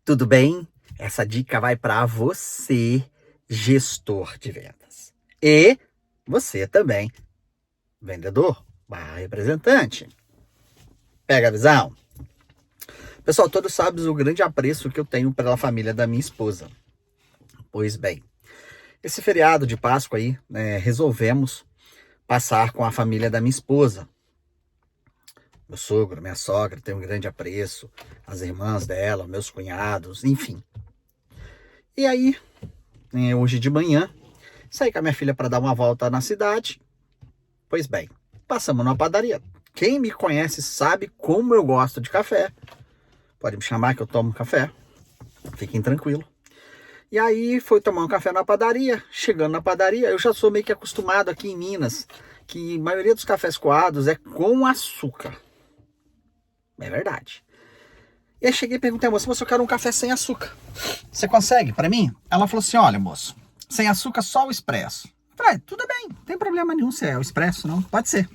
Tudo bem? Essa dica vai para você, gestor de vendas. E você também, vendedor, representante. Pega a visão? Pessoal, todos sabem o grande apreço que eu tenho pela família da minha esposa. Pois bem, esse feriado de Páscoa aí, resolvemos passar com a família da minha esposa. Meu sogro, minha sogra, tem um grande apreço, as irmãs dela, meus cunhados, enfim. E aí, hoje de manhã, saí com a minha filha para dar uma volta na cidade. Pois bem, passamos numa padaria. Quem me conhece sabe como eu gosto de café. Pode me chamar que eu tomo café. Fiquem tranquilos. E aí foi tomar um café na padaria. Chegando na padaria, eu já sou meio que acostumado aqui em Minas, que a maioria dos cafés coados é com açúcar. É verdade. E aí cheguei e perguntei a moça, eu quero um café sem açúcar. Você consegue para mim? Ela falou assim, olha moço, sem açúcar só o expresso. Eu falei, tudo bem, não tem problema nenhum se é o expresso, não, pode ser.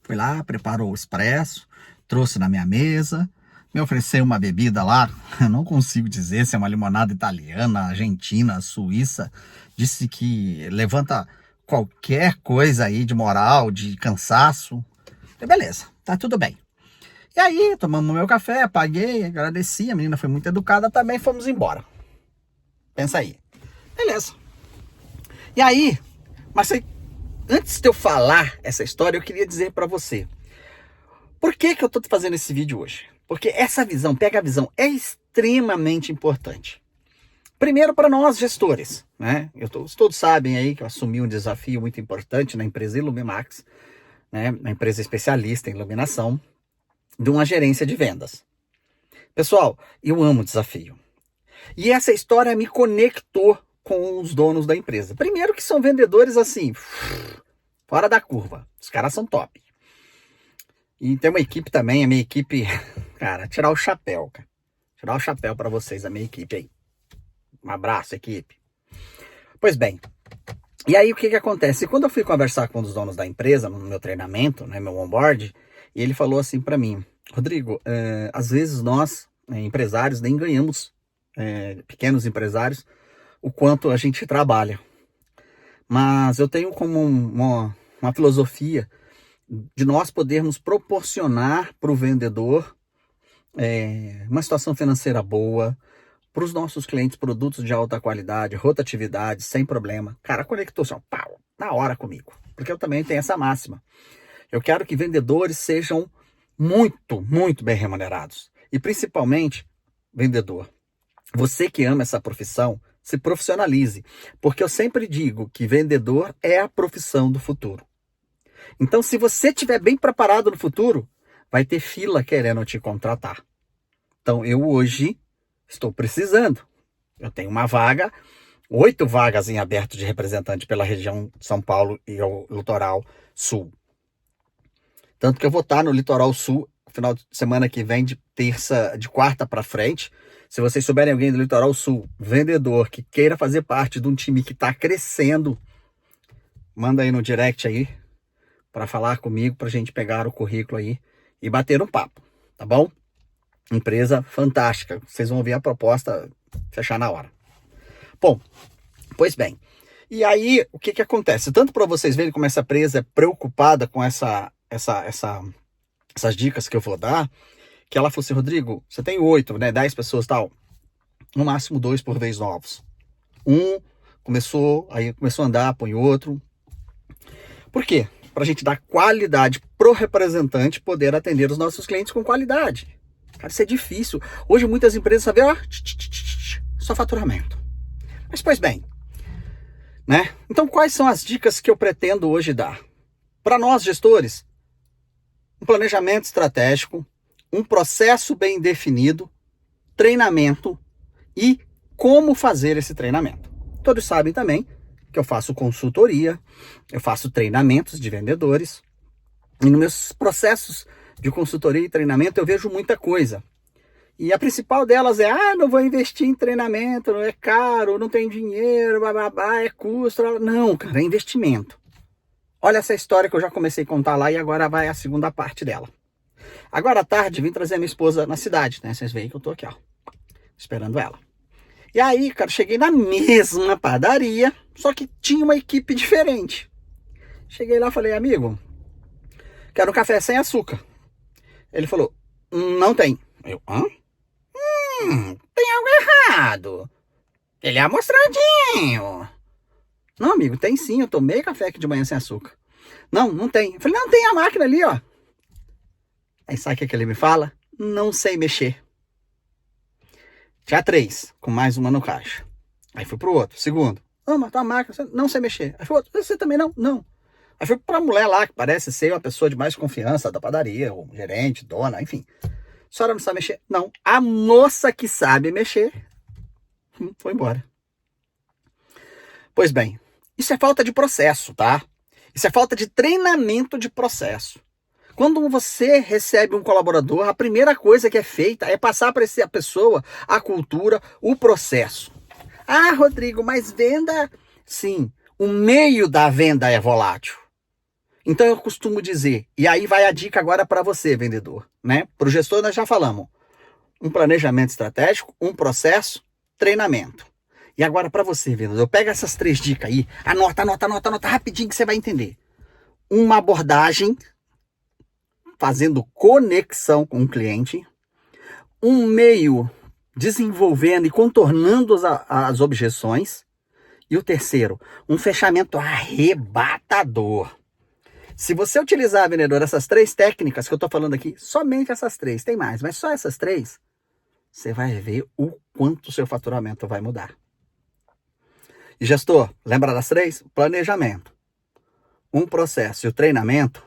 Fui lá, preparou o expresso, trouxe na minha mesa, me ofereceu uma bebida lá, eu não consigo dizer se é uma limonada italiana, argentina, suíça, disse que levanta qualquer coisa aí de moral, de cansaço. E beleza, tá tudo bem. E aí, tomamos meu café, paguei, agradeci, a menina foi muito educada também, fomos embora. Pensa aí. Beleza. E aí, mas antes de eu falar essa história, eu queria dizer para você, por que eu tô fazendo esse vídeo hoje? Porque essa visão, pega a visão, é extremamente importante. Primeiro para nós gestores, né? Todos sabem aí que eu assumi um desafio muito importante na empresa Ilumimax, né? Uma empresa especialista em iluminação, de uma gerência de vendas. Pessoal, eu amo desafio. E essa história me conectou com os donos da empresa. Primeiro que são vendedores assim, fora da curva. Os caras são top. E tem uma equipe também, a minha equipe, cara, tirar o chapéu, cara. Tirar o chapéu para vocês, a minha equipe aí. Um abraço, equipe. Pois bem, e aí o que acontece? Quando eu fui conversar com um dos donos da empresa, no meu treinamento, né, meu onboard, e ele falou assim para mim, Rodrigo, às vezes nós, empresários, nem ganhamos, pequenos empresários, o quanto a gente trabalha. Mas eu tenho como uma filosofia de nós podermos proporcionar para o vendedor uma situação financeira boa, para os nossos clientes produtos de alta qualidade, rotatividade, sem problema. Cara, conectou-se, pau, na hora comigo. Porque eu também tenho essa máxima. Eu quero que vendedores sejam muito, muito bem remunerados. E principalmente, vendedor, você que ama essa profissão, se profissionalize. Porque eu sempre digo que vendedor é a profissão do futuro. Então, se você estiver bem preparado no futuro, vai ter fila querendo te contratar. Então, eu hoje estou precisando. Eu tenho uma vaga, 8 vagas em aberto de representante pela região de São Paulo e o litoral sul. Tanto que eu vou estar no litoral sul final de semana que vem, de quarta para frente. Se vocês souberem alguém do litoral sul, vendedor, que queira fazer parte de um time que está crescendo, manda aí no direct aí, para falar comigo, para a gente pegar o currículo aí e bater um papo, tá bom? Empresa fantástica, vocês vão ver a proposta fechar na hora. Bom, pois bem, e aí o que acontece? Tanto para vocês verem como essa empresa é preocupada com essas dicas que eu vou dar, que ela falou assim, Rodrigo, você tem 8, né, 10 pessoas tal, no máximo 2 por vez novos. Um começou a andar, põe outro. Por quê? Para a gente dar qualidade pro representante poder atender os nossos clientes com qualidade. Cara, isso é difícil. Hoje muitas empresas sabem, só faturamento. Mas pois bem, né? Então quais são as dicas que eu pretendo hoje dar? Para nós gestores, um planejamento estratégico, um processo bem definido, treinamento e como fazer esse treinamento. Todos sabem também que eu faço consultoria, eu faço treinamentos de vendedores, e nos meus processos de consultoria e treinamento eu vejo muita coisa. E a principal delas é, não vou investir em treinamento, não é caro, não tem dinheiro, é custo. Não, cara, é investimento. Olha essa história que eu já comecei a contar lá e agora vai a segunda parte dela. Agora à tarde vim trazer a minha esposa na cidade, né? Vocês veem que eu tô aqui, ó. esperando ela. E aí, cara, cheguei na mesma padaria, só que tinha uma equipe diferente. Cheguei lá e falei, amigo, quero um café sem açúcar. Ele falou, não tem. Eu, hã? Tem algo errado. Ele é amostradinho. Não, amigo, tem sim, eu tomei café aqui de manhã sem açúcar. Não, não tem. Eu falei, não, tem a máquina ali, ó. Aí sabe o que ele me fala? Não sei mexer. Tinha 3, com mais uma no caixa. Aí fui pro outro, segundo. Mas tua máquina, não sei mexer. Aí foi outro, você também não? Não. Aí fui pra mulher lá, que parece ser uma pessoa de mais confiança da padaria, ou gerente, dona, enfim. A senhora não sabe mexer? Não. A moça que sabe mexer foi embora. Pois bem, isso é falta de processo, tá? Isso é falta de treinamento de processo. Quando você recebe um colaborador, a primeira coisa que é feita é passar para essa pessoa a cultura, o processo. Ah, Rodrigo, mas venda... Sim, o meio da venda é volátil. Então eu costumo dizer, e aí vai a dica agora para você, vendedor, né? Para o gestor nós já falamos. Um planejamento estratégico, um processo, treinamento. E agora para você, vendedor, pega essas 3 dicas aí, anota rapidinho que você vai entender. Uma abordagem fazendo conexão com o cliente, um meio desenvolvendo e contornando as objeções, e o terceiro, um fechamento arrebatador. Se você utilizar, vendedor, essas 3 técnicas que eu estou falando aqui, somente essas 3, tem mais, mas só essas 3, você vai ver o quanto o seu faturamento vai mudar. E gestor, lembra das 3? Planejamento, um processo e o treinamento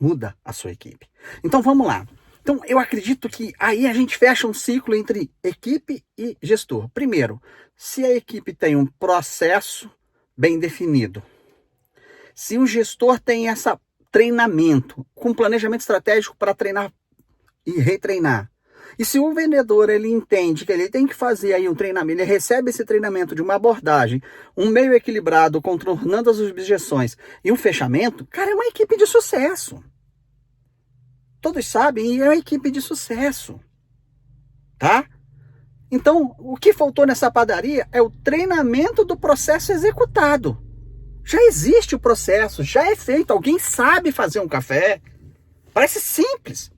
muda a sua equipe. Então vamos lá. Então eu acredito que aí a gente fecha um ciclo entre equipe e gestor. Primeiro, se a equipe tem um processo bem definido, se o gestor tem esse treinamento, com planejamento estratégico para treinar e retreinar, e se o vendedor ele entende que ele tem que fazer aí um treinamento, ele recebe esse treinamento de uma abordagem, um meio equilibrado, contornando as objeções e um fechamento, cara, é uma equipe de sucesso. Todos sabem, e é uma equipe de sucesso, tá? Então, o que faltou nessa padaria é o treinamento do processo executado. Já existe o processo, já é feito, alguém sabe fazer um café. Parece simples,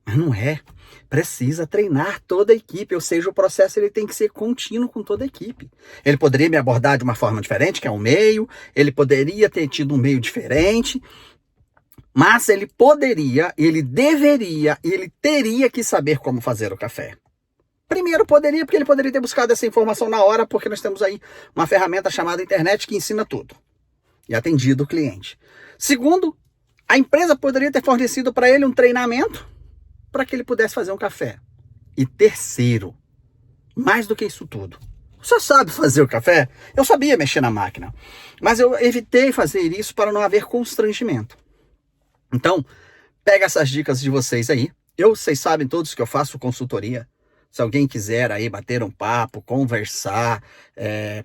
mas não é. Precisa treinar toda a equipe, ou seja, o processo ele tem que ser contínuo com toda a equipe. Ele poderia me abordar de uma forma diferente, que é o meio, ele poderia ter tido um meio diferente, mas ele poderia, ele deveria, ele teria que saber como fazer o café. Primeiro poderia, porque ele poderia ter buscado essa informação na hora, porque nós temos aí uma ferramenta chamada internet que ensina tudo. E atendido o cliente. Segundo, a empresa poderia ter fornecido para ele um treinamento para que ele pudesse fazer um café. E terceiro, mais do que isso tudo, você sabe fazer o café? Eu sabia mexer na máquina, mas eu evitei fazer isso para não haver constrangimento. Então, pega essas dicas de vocês aí. Vocês sabem todos que eu faço consultoria. Se alguém quiser aí bater um papo, conversar,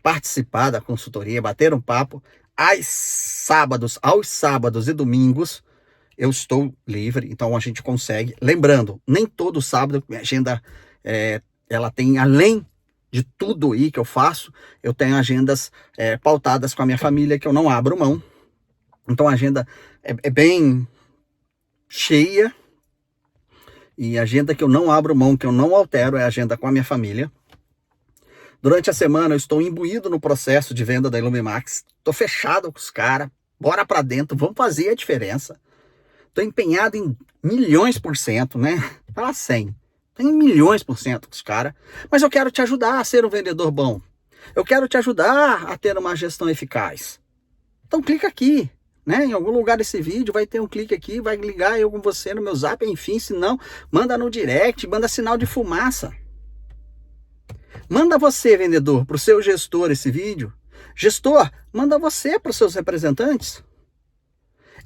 participar da consultoria, bater um papo, aos sábados e domingos, eu estou livre, então a gente consegue. Lembrando, nem todo sábado, minha agenda, ela tem, além de tudo aí que eu faço, eu tenho agendas pautadas com a minha família, que eu não abro mão. Então a agenda é bem cheia, e a agenda que eu não abro mão, que eu não altero, é a agenda com a minha família. Durante a semana eu estou imbuído no processo de venda da Ilumimax, estou fechado com os caras, bora para dentro, vamos fazer a diferença. Estou empenhado em milhões %, né? Fala 100. Estou em milhões % com os caras, mas eu quero te ajudar a ser um vendedor bom. Eu quero te ajudar a ter uma gestão eficaz. Então clica aqui. Né? Em algum lugar desse vídeo vai ter um clique aqui, vai ligar eu com você no meu zap, enfim, se não, manda no direct, manda sinal de fumaça. Manda você, vendedor, para o seu gestor esse vídeo. Gestor, manda você para os seus representantes.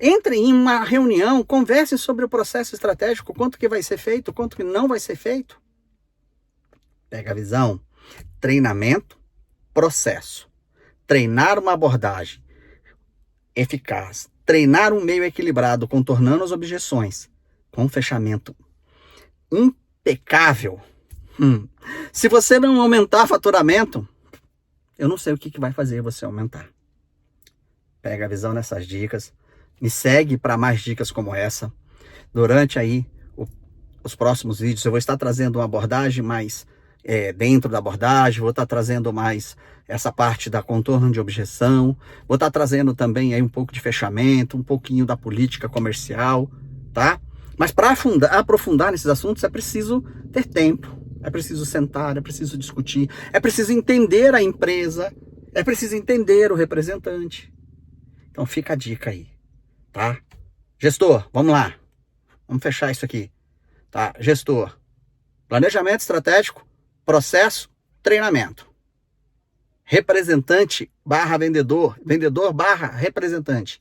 Entre em uma reunião, conversem sobre o processo estratégico, quanto que vai ser feito, quanto que não vai ser feito. Pega a visão. Treinamento, processo. Treinar uma abordagem eficaz, treinar um meio equilibrado, contornando as objeções, com um fechamento impecável, Se você não aumentar faturamento, eu não sei o que vai fazer você aumentar. Pega a visão nessas dicas. Me segue para mais dicas como essa. Durante aí os próximos vídeos eu vou estar trazendo uma abordagem mais dentro da abordagem, vou estar trazendo mais essa parte da contorno de objeção, vou estar trazendo também aí um pouco de fechamento, um pouquinho da política comercial, tá? Mas para aprofundar nesses assuntos é preciso ter tempo, é preciso sentar, é preciso discutir, é preciso entender a empresa, é preciso entender o representante. Então fica a dica aí, tá? Gestor, vamos lá. Vamos fechar isso aqui, tá? Gestor, planejamento estratégico, processo, treinamento. Representante barra vendedor, vendedor barra representante.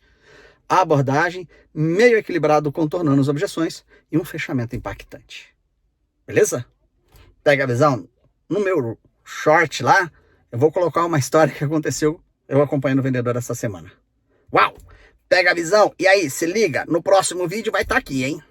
A abordagem, meio equilibrado, contornando as objeções e um fechamento impactante. Beleza? Pega a visão? No meu short lá, eu vou colocar uma história que aconteceu eu acompanhando o vendedor essa semana. Uau! Pega a visão? E aí, se liga, no próximo vídeo vai estar aqui, hein?